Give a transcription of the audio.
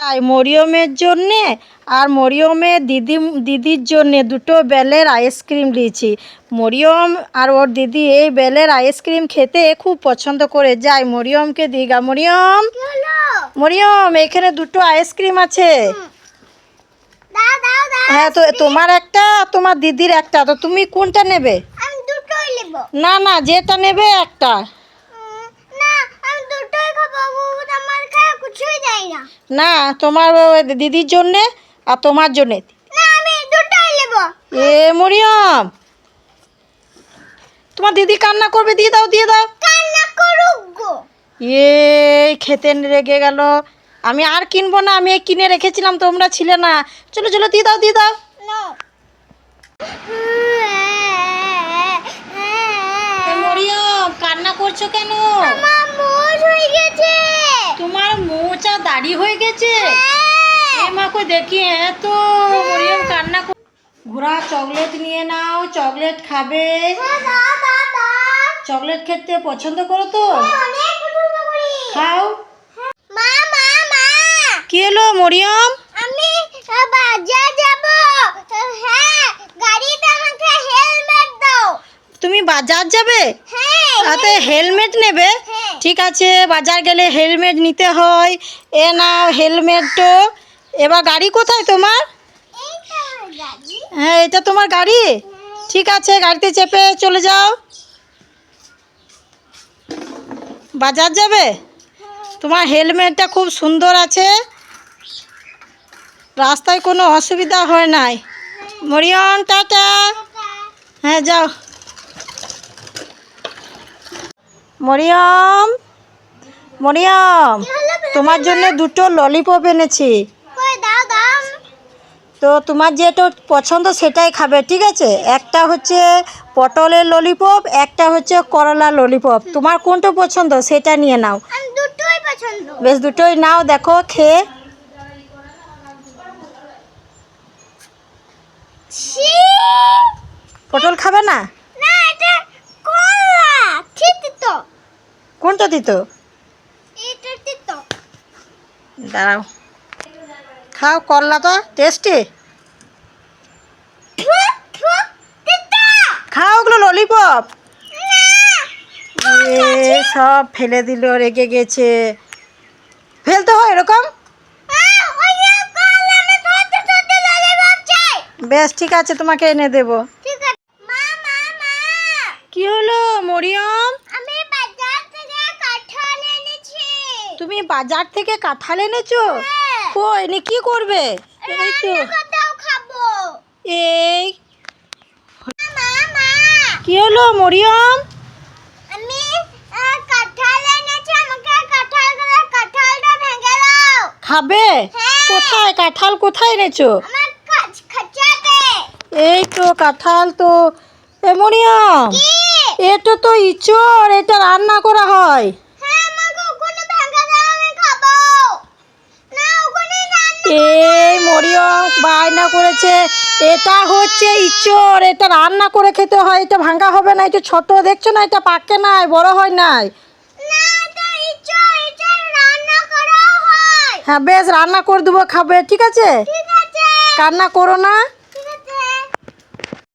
তাই মরিয়মের জন্যে আর মরিয়মের দিদির জন্যে দুটো বেলের আইসক্রিম দিয়েছি। মরিয়ম আর ওর দিদি এই বেলের আইসক্রিম খেতে খুব পছন্দ করে। যাই মরিয়মকে দিগা। মরিয়ম, মরিয়ম, এখানে দুটো আইসক্রিম আছে। হ্যাঁ, তো তোমার একটা আর তোমার দিদির একটা। তো তুমি কোনটা নেবে? না না, যেটা নেবে একটা। না, তোমার দিদির জন্যে আর তোমার জন্যে। এ মরিয়ম, তোমার দিদি কান্না করবে, দিয়ে দাও দিয়ে দাও। এ খেতে রেগে গেল। আমি আর কিনবো না, আমি কিনে রেখেছিলাম, তোমরা ছিলে না। চলো চলো, দিয়ে দাও দিয়ে দাও। মরিয়ম, কান্না করছো কেন? তোমার মোচা দাড়ি হয়ে গেছে? মা কই দেখি। তো মরিয়ম কান্না। ঘোড়া চকলেট নিয়ে নাও, চকলেট খাবে। চকলেট খেতে পছন্দ করো তো? খাও। কি হলো মরিয়ম? আমি বাজার যাব। হ্যাঁ, গাড়িতে আমাকে হেলমেট দাও। তুমি বাজার যাবে? হ্যাঁ। হেলমেট নেবে? ঠিক আছে, বাজার গেলে হেলমেট নিতে হয়। এ নাও হেলমেট। তো এবার গাড়ি কোথায় তোমার? হ্যাঁ, এটা তোমার গাড়ি? ঠিক আছে, গাড়িতে চেপে চলে যাও। বাজার যাবে? তোমার হেলমেটটা খুব সুন্দর আছে, রাস্তায় কোনো অসুবিধা হয় নাই। মরিয়ম, টাটা। হ্যাঁ, যাও। মরিয়ম, মরিয়ম, তোমার জন্য দুটো ললিপপ এনেছি। তো তোমার যেটা পছন্দ সেটাই খাবে, ঠিক আছে? একটা হচ্ছে পটলের ললিপপ, একটা হচ্ছে করলা ললিপপ। তোমার কোনটা পছন্দ সেটা নিয়ে নাও। দুটোই পছন্দ। বেশ, দুটোই নাও। দেখো খেয়ে। পটল খাবে না? না, এটা কলা। তিতো। কোনটা তিতো? এটা তিতো। দাঁড়াও, খাও। করলা তো টেস্টি। খাও, ওগুলো ললিপপ। সব ফেলে দিল, রেগে গেছে। ফেলতে হয় এরকম? বেশ, ঠিক আছে, তোমাকে এনে দেবো। কি হলো মরিয়ম? আমি বাজার থেকে কাঁঠাল এনেছি। তুমি বাজার থেকে কাঁঠাল এনেছো? কই এনে কি করবে? এই তো খাবো। এই কি হলো মরিয়ম? আমি কাঁঠাল এনেছি, আমাকে কাঁঠালটা ভেঙে দাও। খাবে? কোথায় কাঁঠাল, কোথায় এনেছো? আমার খাঁচাতে। এই তো কাঁঠাল। তো এ মরিয়ম, এটা তো ইঁচড়, এটা রান্না করা হয়। এই মরিয়ম বায়না করেছে, এটা হচ্ছে ইঁচড়, এটা রান্না করে খেতে হয়। এটা ভাঙা হবে না, এটা ছোট, দেখছো না? এটা পাকে নাই, বড় হয় নাই। হ্যাঁ বেশ, রান্না করে দেবো, খাবে, ঠিক আছে? কান্না করো না।